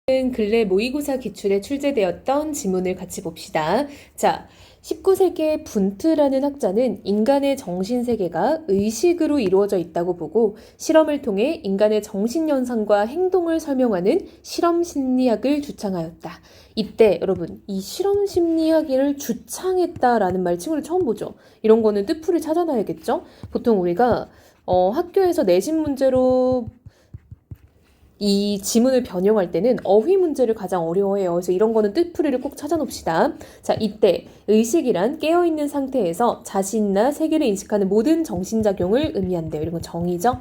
근래 모의고사 기출에 출제되었던 지문을 같이 봅시다. 자, 19세기의 분트라는 학자는 인간의 정신세계가 의식으로 이루어져 있다고 보고 실험을 통해 인간의 정신현상과 행동을 설명하는 실험심리학을 주창하였다. 이때 여러분, 이 실험심리학을 주창했다라는 말 친구들 처음 보죠? 이런 거는 뜻풀을 찾아놔야겠죠? 보통 우리가 학교에서 내신 문제로 이 지문을 변형할 때는 어휘 문제를 가장 어려워해요. 그래서 이런 거는 뜻풀이를 꼭 찾아놓읍시다. 자, 이때 의식이란 깨어있는 상태에서 자신이나 세계를 인식하는 모든 정신작용을 의미한대요. 이런 건 정의죠.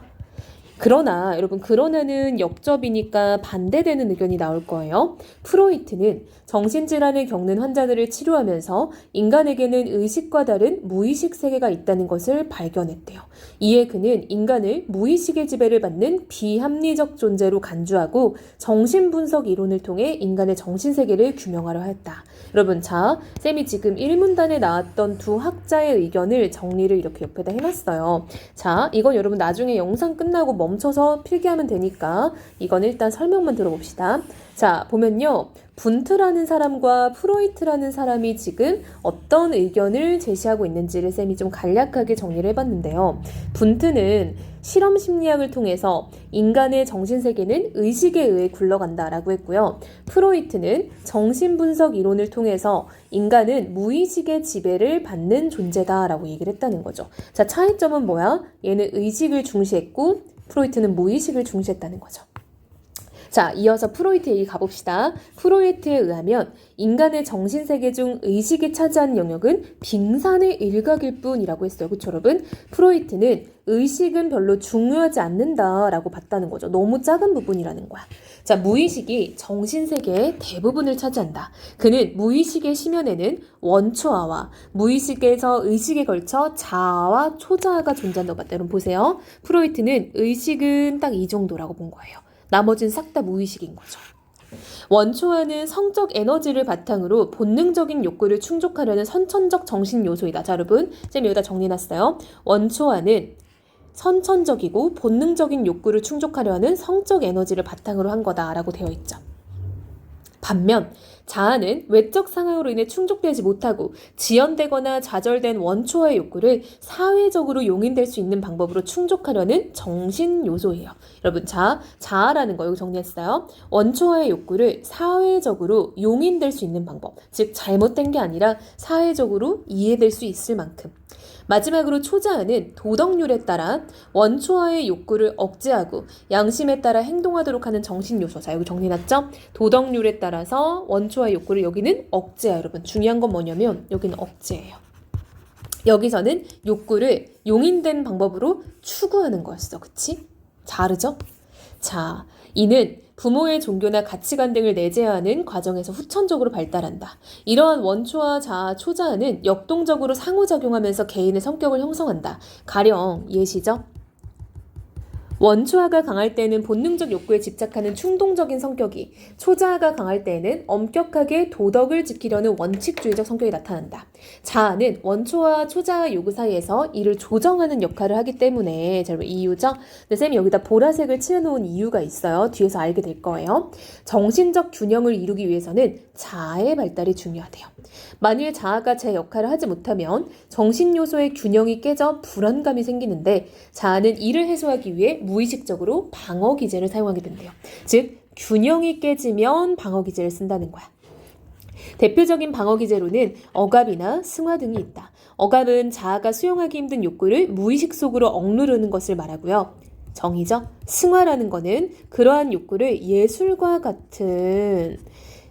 그러나 여러분, 그러나는 역접이니까 반대되는 의견이 나올 거예요. 프로이트는 정신질환을 겪는 환자들을 치료하면서 인간에게는 의식과 다른 무의식 세계가 있다는 것을 발견했대요. 이에 그는 인간을 무의식의 지배를 받는 비합리적 존재로 간주하고 정신분석 이론을 통해 인간의 정신세계를 규명하려 하였다. 여러분, 자, 쌤이 지금 1문단에 나왔던 두 학자의 의견을 정리를 이렇게 옆에다 해놨어요. 자, 이건 여러분 나중에 영상 끝나고 멈춰서 필기하면 되니까 이건 일단 설명만 들어봅시다. 자, 보면요. 분트라는 사람과 프로이트라는 사람이 지금 어떤 의견을 제시하고 있는지를 쌤이 좀 간략하게 정리를 해봤는데요. 분트는 실험 심리학을 통해서 인간의 정신세계는 의식에 의해 굴러간다라고 했고요. 프로이트는 정신분석 이론을 통해서 인간은 무의식의 지배를 받는 존재다라고 얘기를 했다는 거죠. 자, 차이점은 뭐야? 얘는 의식을 중시했고 프로이트는 무의식을 중시했다는 거죠. 자, 이어서 프로이트 얘기 가봅시다. 프로이트에 의하면 인간의 정신세계 중 의식이 차지하는 영역은 빙산의 일각일 뿐이라고 했어요. 그쵸, 여러분? 프로이트는 의식은 별로 중요하지 않는다라고 봤다는 거죠. 너무 작은 부분이라는 거야. 자, 무의식이 정신세계의 대부분을 차지한다. 그는 무의식의 심연에는 원초아와 무의식에서 의식에 걸쳐 자아와 초자아가 존재한다고 봤다. 여러분 보세요. 프로이트는 의식은 딱 이 정도라고 본 거예요. 나머지는 싹 다 무의식인 거죠. 원초아는 성적 에너지를 바탕으로 본능적인 욕구를 충족하려는 선천적 정신 요소이다. 자, 여러분, 쌤 여기다 정리해놨어요. 원초아는 선천적이고 본능적인 욕구를 충족하려 하는 성적 에너지를 바탕으로 한 거다라고 되어 있죠. 반면 자아는 외적 상황으로 인해 충족되지 못하고 지연되거나 좌절된 원초아의 욕구를 사회적으로 용인될 수 있는 방법으로 충족하려는 정신 요소예요. 여러분, 자아라는 거 여기 정리했어요. 원초아의 욕구를 사회적으로 용인될 수 있는 방법, 즉 잘못된 게 아니라 사회적으로 이해될 수 있을 만큼. 마지막으로 초자아는 도덕률에 따라 원초아의 욕구를 억제하고 양심에 따라 행동하도록 하는 정신요소. 자, 여기 정리해놨죠? 도덕률에 따라서 원초아의 욕구를 여기는 억제야. 여러분, 중요한 건 뭐냐면 여기는 억제예요. 여기서는 욕구를 용인된 방법으로 추구하는 거였어. 그치? 다르죠? 자, 이는 부모의 종교나 가치관 등을 내재하는 과정에서 후천적으로 발달한다. 이러한 원초와 자아, 초자아는 역동적으로 상호작용하면서 개인의 성격을 형성한다. 가령 예시죠. 원초아가 강할 때는 본능적 욕구에 집착하는 충동적인 성격이, 초자아가 강할 때는 엄격하게 도덕을 지키려는 원칙주의적 성격이 나타난다. 자아는 원초와 초자아 요구 사이에서 이를 조정하는 역할을 하기 때문에, 자, 이유죠? 근데 쌤이 여기다 보라색을 칠해놓은 이유가 있어요. 뒤에서 알게 될 거예요. 정신적 균형을 이루기 위해서는 자아의 발달이 중요하대요. 만일 자아가 제 역할을 하지 못하면 정신 요소의 균형이 깨져 불안감이 생기는데, 자아는 이를 해소하기 위해 무의식적으로 방어 기제를 사용하게 된대요. 즉, 균형이 깨지면 방어 기제를 쓴다는 거야. 대표적인 방어 기제로는 억압이나 승화 등이 있다. 억압은 자아가 수용하기 힘든 욕구를 무의식 속으로 억누르는 것을 말하고요. 정의죠? 승화라는 거는 그러한 욕구를 예술과 같은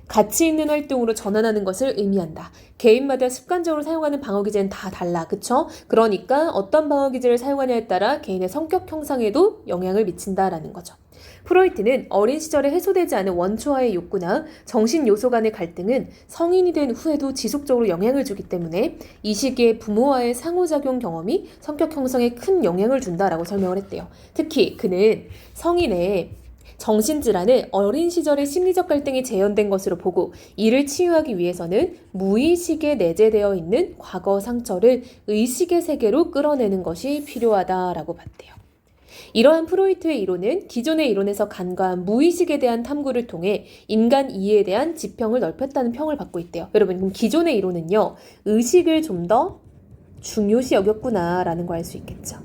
가치 있는 활동으로 전환하는 것을 의미한다. 개인마다 습관적으로 사용하는 방어기제는 다 달라. 그쵸? 그러니까 어떤 방어기제를 사용하냐에 따라 개인의 성격 형상에도 영향을 미친다라는 거죠. 프로이트는 어린 시절에 해소되지 않은 원초와의 욕구나 정신 요소 간의 갈등은 성인이 된 후에도 지속적으로 영향을 주기 때문에 이 시기에 부모와의 상호작용 경험이 성격 형성에 큰 영향을 준다라고 설명을 했대요. 특히 그는 성인의 정신질환을 어린 시절의 심리적 갈등이 재현된 것으로 보고 이를 치유하기 위해서는 무의식에 내재되어 있는 과거 상처를 의식의 세계로 끌어내는 것이 필요하다라고 봤대요. 이러한 프로이트의 이론은 기존의 이론에서 간과한 무의식에 대한 탐구를 통해 인간 이해에 대한 지평을 넓혔다는 평을 받고 있대요. 여러분, 그럼 기존의 이론은요, 의식을 좀 더 중요시 여겼구나라는 거 알 수 있겠죠.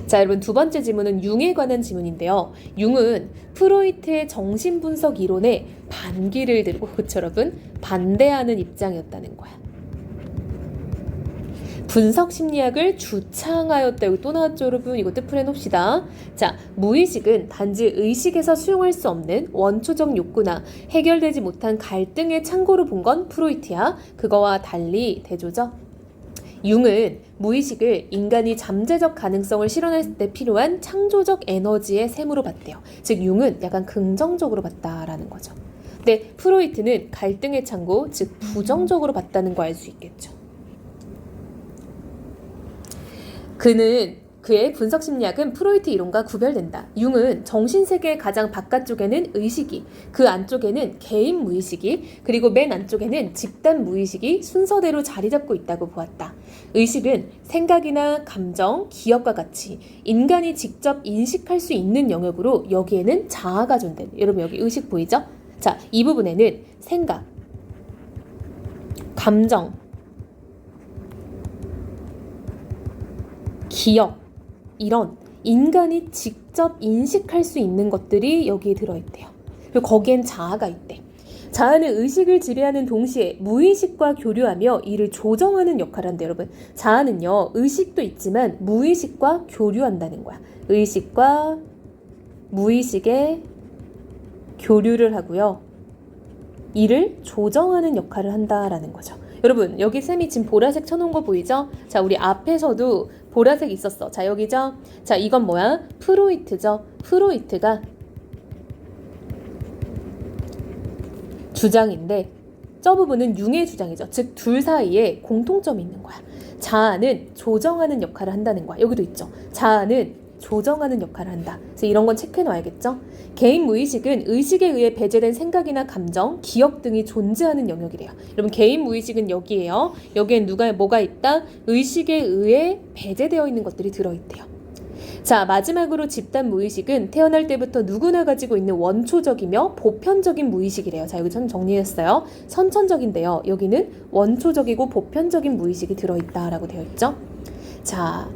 자, 여러분, 두 번째 질문은 융에 관한 질문인데요. 융은 프로이트의 정신분석 이론에 반기를 들고, 그쵸, 여러분? 반대하는 입장이었다는 거야. 분석 심리학을 주창하였다. 여기 또 나왔죠, 여러분? 이것도 풀어놓읍시다. 자, 무의식은 단지 의식에서 수용할 수 없는 원초적 욕구나 해결되지 못한 갈등의 창고로 본 건 프로이트야. 그거와 달리 대조죠. 융은 무의식을 인간이 잠재적 가능성을 실현할 때 필요한 창조적 에너지의 셈으로 봤대요. 즉 융은 약간 긍정적으로 봤다라는 거죠. 근데 프로이트는 갈등의 창고, 즉 부정적으로 봤다는 거 알 수 있겠죠. 그의 분석 심리학은 프로이트 이론과 구별된다. 융은 정신세계의 가장 바깥쪽에는 의식이, 그 안쪽에는 개인 무의식이, 그리고 맨 안쪽에는 집단 무의식이 순서대로 자리 잡고 있다고 보았다. 의식은 생각이나 감정, 기억과 같이 인간이 직접 인식할 수 있는 영역으로 여기에는 자아가 존재해요. 여러분 여기 의식 보이죠? 자, 이 부분에는 생각, 감정, 기억, 이런 인간이 직접 인식할 수 있는 것들이 여기에 들어있대요. 그리고 거기엔 자아가 있대. 자아는 의식을 지배하는 동시에 무의식과 교류하며 이를 조정하는 역할을 한대요. 여러분, 자아는요, 의식도 있지만 무의식과 교류한다는 거야. 의식과 무의식의 교류를 하고요, 이를 조정하는 역할을 한다라는 거죠. 여러분, 여기 쌤이 지금 보라색 쳐놓은 거 보이죠? 자, 우리 앞에서도 보라색 있었어. 자, 여기죠? 자, 이건 뭐야? 프로이트죠? 프로이트가 주장인데 저 부분은 융의 주장이죠. 즉, 둘 사이에 공통점이 있는 거야. 자아는 조정하는 역할을 한다는 거야. 여기도 있죠. 자아는 조정하는 역할을 한다. 그래서 이런 건 체크해 놔야겠죠? 개인 무의식은 의식에 의해 배제된 생각이나 감정, 기억 등이 존재하는 영역이래요. 여러분, 개인 무의식은 여기에요. 여기엔 뭐가 있다? 의식에 의해 배제되어 있는 것들이 들어있대요. 자, 마지막으로 집단 무의식은 태어날 때부터 누구나 가지고 있는 원초적이며 보편적인 무의식이래요. 자, 여기 좀 정리했어요. 선천적인데요. 여기는 원초적이고 보편적인 무의식이 들어있다라고 되어 있죠. 자,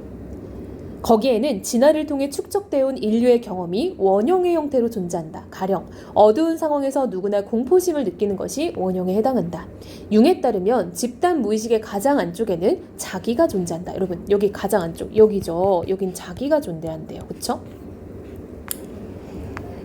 거기에는 진화를 통해 축적되어 온 인류의 경험이 원형의 형태로 존재한다. 가령 어두운 상황에서 누구나 공포심을 느끼는 것이 원형에 해당한다. 융에 따르면 집단 무의식의 가장 안쪽에는 자기가 존재한다. 여러분, 여기 가장 안쪽, 여기죠. 여긴 자기가 존재한대요. 그쵸?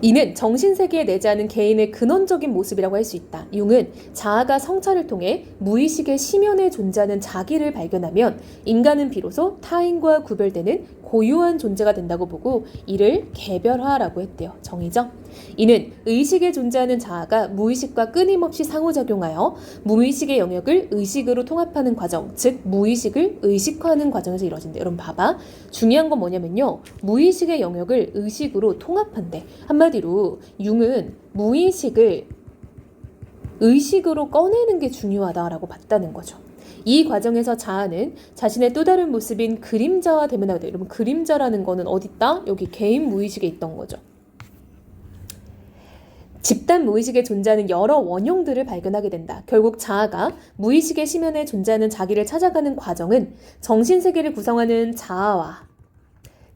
이는 정신세계에 내재하는 개인의 근원적인 모습이라고 할 수 있다. 융은 자아가 성찰을 통해 무의식의 심연에 존재하는 자기를 발견하면 인간은 비로소 타인과 구별되는 고유한 존재가 된다고 보고 이를 개별화라고 했대요. 정의죠? 이는 의식에 존재하는 자아가 무의식과 끊임없이 상호작용하여 무의식의 영역을 의식으로 통합하는 과정, 즉 무의식을 의식화하는 과정에서 이루어진대. 여러분 봐봐. 중요한 건 뭐냐면요, 무의식의 영역을 의식으로 통합한대. 한마디로 융은 무의식을 의식으로 꺼내는 게 중요하다라고 봤다는 거죠. 이 과정에서 자아는 자신의 또 다른 모습인 그림자와 대면하게 돼요. 여러분, 그림자라는 거는 어디 있다? 여기 개인 무의식에 있던 거죠. 집단 무의식에 존재하는 여러 원형들을 발견하게 된다. 결국 자아가 무의식의 심연에 존재하는 자기를 찾아가는 과정은 정신세계를 구성하는 자아와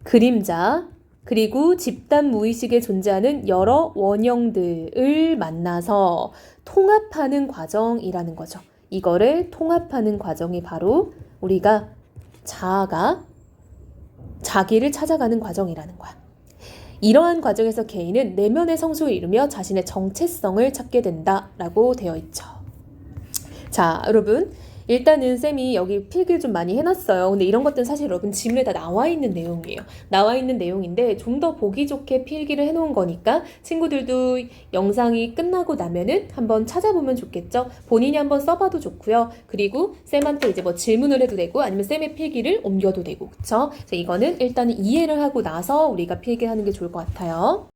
그림자, 그리고 집단 무의식에 존재하는 여러 원형들을 만나서 통합하는 과정이라는 거죠. 이거를 통합하는 과정이 바로 우리가 자아가 자기를 찾아가는 과정이라는 거야. 이러한 과정에서 개인은 내면의 성숙을 이루며 자신의 정체성을 찾게 된다라고 되어 있죠. 자, 여러분, 일단은 쌤이 여기 필기를 좀 많이 해놨어요. 근데 이런 것들은 사실 여러분 지문에 다 나와 있는 내용이에요. 나와 있는 내용인데 좀 더 보기 좋게 필기를 해놓은 거니까 친구들도 영상이 끝나고 나면은 한번 찾아보면 좋겠죠. 본인이 한번 써봐도 좋고요. 그리고 쌤한테 이제 뭐 질문을 해도 되고 아니면 쌤의 필기를 옮겨도 되고, 그쵸? 이거는 일단은 이해를 하고 나서 우리가 필기하는 게 좋을 것 같아요.